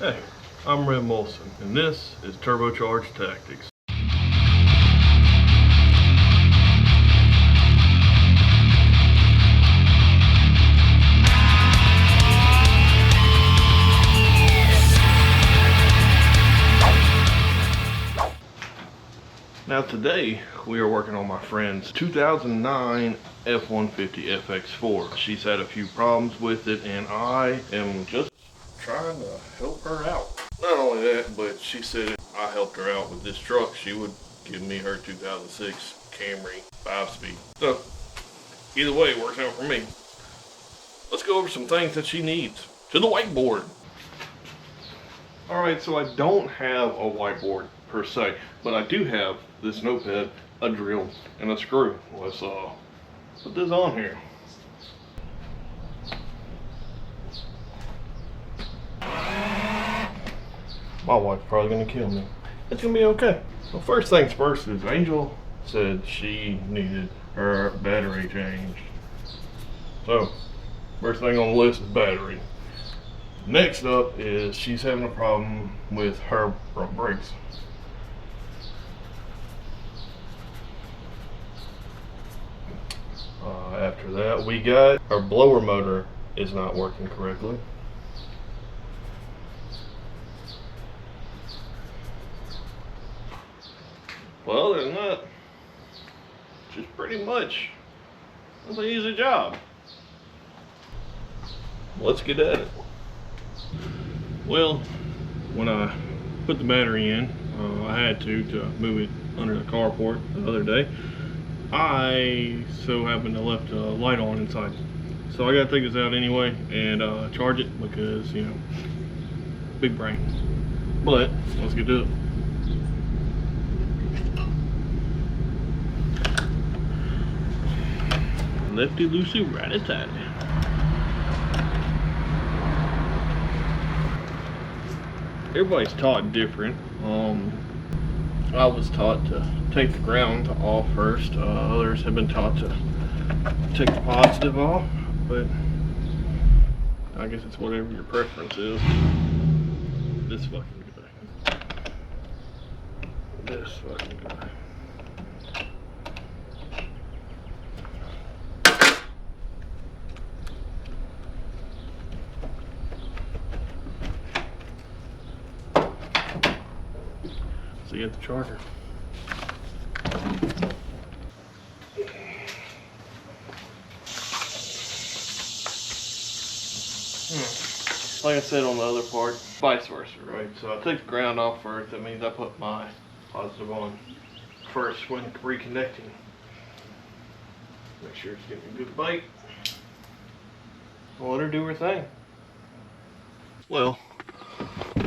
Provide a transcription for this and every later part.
Hey, I'm Red Molson, and this is Turbocharged Tactics. Now today, we are working on my friend's 2009 F150 FX4. She's had a few problems with it, and I am just trying to help her out. Not only that, but she said if I helped her out with this truck, she would give me her 2006 Camry 5-speed. So, either way, it works out for me. Let's go over some things that she needs. To the whiteboard. Alright, so I don't have a whiteboard per se, but I do have this notepad, a drill, and a screw. Let's put this on here. My wife's probably gonna kill me. It's gonna be okay. Well, first things first is Angel said she needed her battery changed. So, first thing on the list is battery. Next up is she's having a problem with her front brakes. After that, we got our blower motor is not working correctly. Well, other than that, just pretty much that's an easy job. Let's get at it. Well, when I put the battery in, I had to move it under the carport the other day. I so happened to left a light on inside, so I gotta take this out anyway and charge it because, you know, big brain. But let's get to it. Lefty loosey, righty tighty. Everybody's taught different. I was taught to take the ground off first. Others have been taught to take the positive off, but I guess it's whatever your preference is. This fucking guy. This fucking guy. So you get the charger. Like I said on the other part, vice versa, right? So I took the ground off first. That means I put my positive on first when reconnecting. Make sure it's getting a good bite. I'll let her do her thing. Well,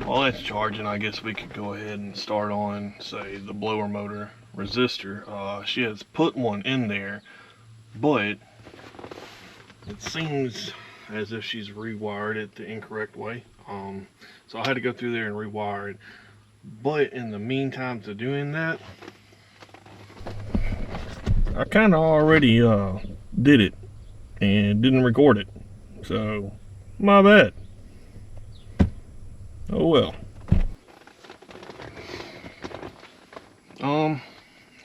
while that's charging, I guess we could go ahead and start on, say, the blower motor resistor. She has put one in there, but it seems as if she's rewired it the incorrect way. So I had to go through there and rewire it. But in the meantime to doing that, I kind of already did it and didn't record it. So, my bad. Oh well.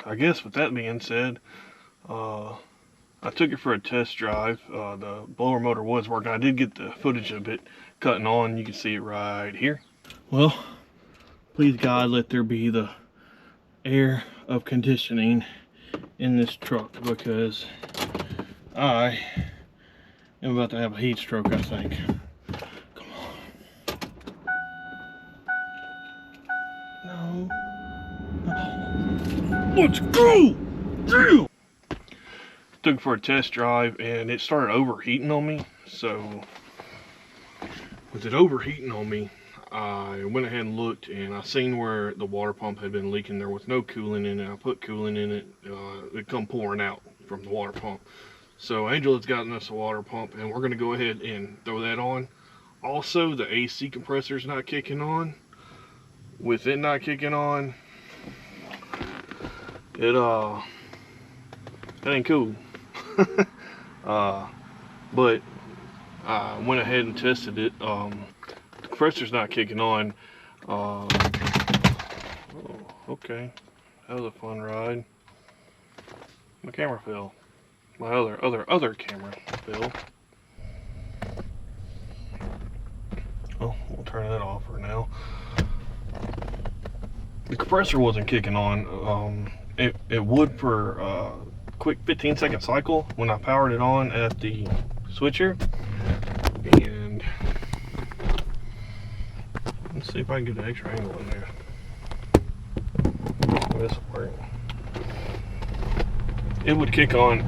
I guess with that being said, I took it for a test drive. The blower motor was working. I did get the footage of it cutting on. You can see it right here. Well, please God, let there be the air of conditioning in this truck, because I am about to have a heat stroke, I think. Come on. No. Let's go! Yeah. Took it for a test drive and it started overheating on me. So with it overheating on me, I went ahead and looked, and I seen where the water pump had been leaking. There was no coolant in it. I put coolant in it. It come pouring out from the water pump. So Angel has gotten us a water pump, and we're going to go ahead and throw that on. Also, the AC compressor's not kicking on. With it not kicking on, it ain't cool. But I went ahead and tested it. compressor's not kicking on. Oh, okay, that was a fun ride. My camera fell. My other camera fell. Oh, we'll turn that off for now. The compressor wasn't kicking on. It would for a quick 15-second cycle when I powered it on at the switcher. And let's see if I can get an extra angle in there. This will work. It would kick on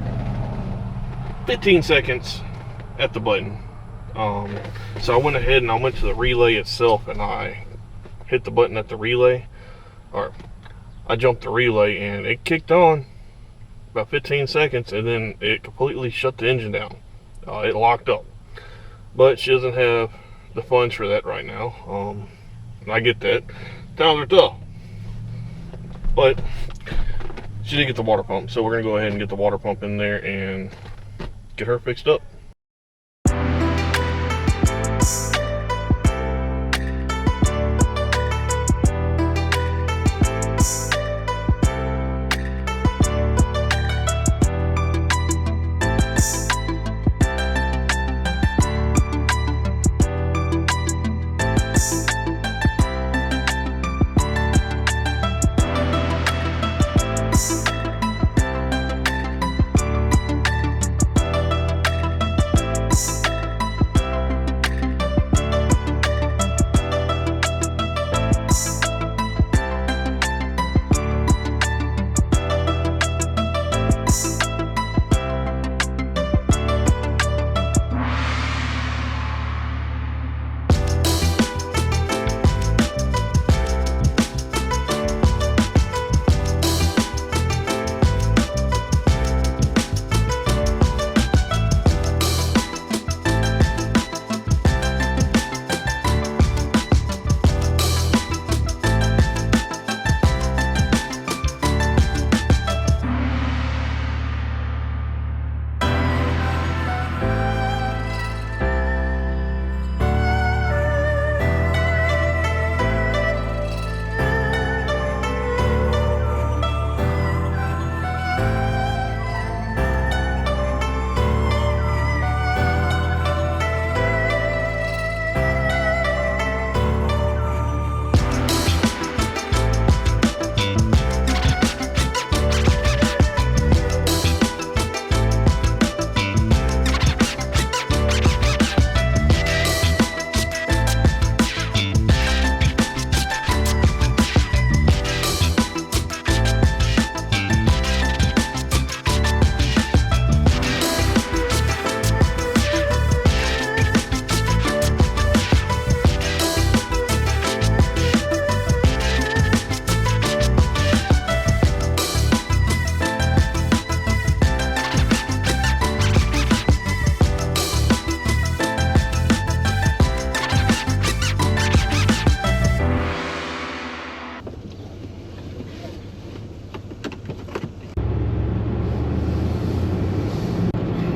15 seconds at the button. So I went ahead and I went to the relay itself and I hit the button at the relay, or I jumped the relay, and it kicked on about 15 seconds and then it completely shut the engine down. It locked up, but she doesn't have the funds for that right now. And I get that. Times are tough, but she did get the water pump, so we're gonna go ahead and get the water pump in there and get her fixed up.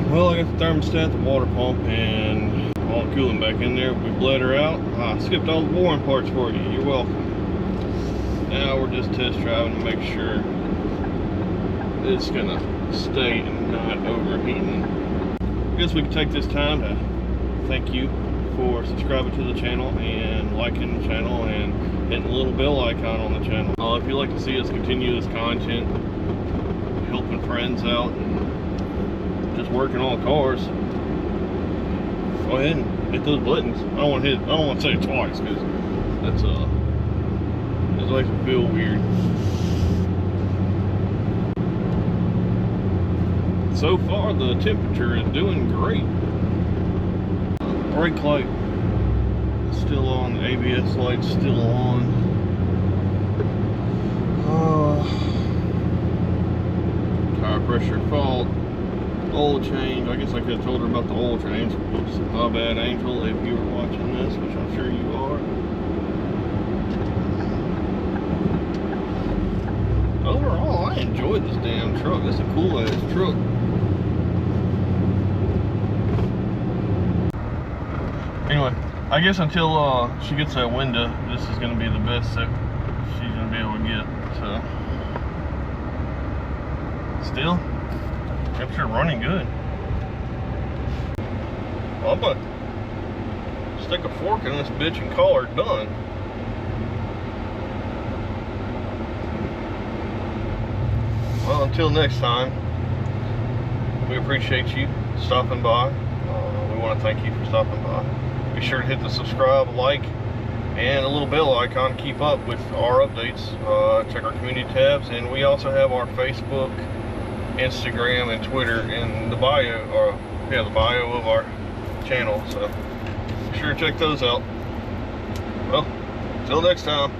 Well, I got the thermostat, the water pump, and all the cooling back in there. We bled her out. I skipped all the boring parts for you. You're welcome. Now we're just test driving to make sure it's gonna stay and not overheating. I guess we can take this time to thank you for subscribing to the channel and liking the channel and hitting the little bell icon on the channel. If you'd like to see us continue this content, helping friends out, and just working on cars, go ahead and hit those buttons. I don't want to say it twice because that's it makes me feel weird. So far the temperature is doing great. Brake light still on, the ABS light's still on. Tire pressure fault. Oil change. I guess I could have told her about the oil change. Oops, my bad, Angel, if you were watching this, which I'm sure you are. Overall, I enjoyed this damn truck. This is a cool ass truck. Anyway, I guess until she gets that window, this is going to be the best that she's going to be able to get. So, still, temperature running good. Well, I'm going to stick a fork in this bitch and call her done. Well, until next time, we appreciate you stopping by. We want to thank you for stopping by. Be sure to hit the subscribe, like, and a little bell icon to keep up with our updates. Check our community tabs, and we also have our Facebook, Instagram, and Twitter in the bio, or yeah, the bio of our channel. So be sure to check those out. Well, until next time.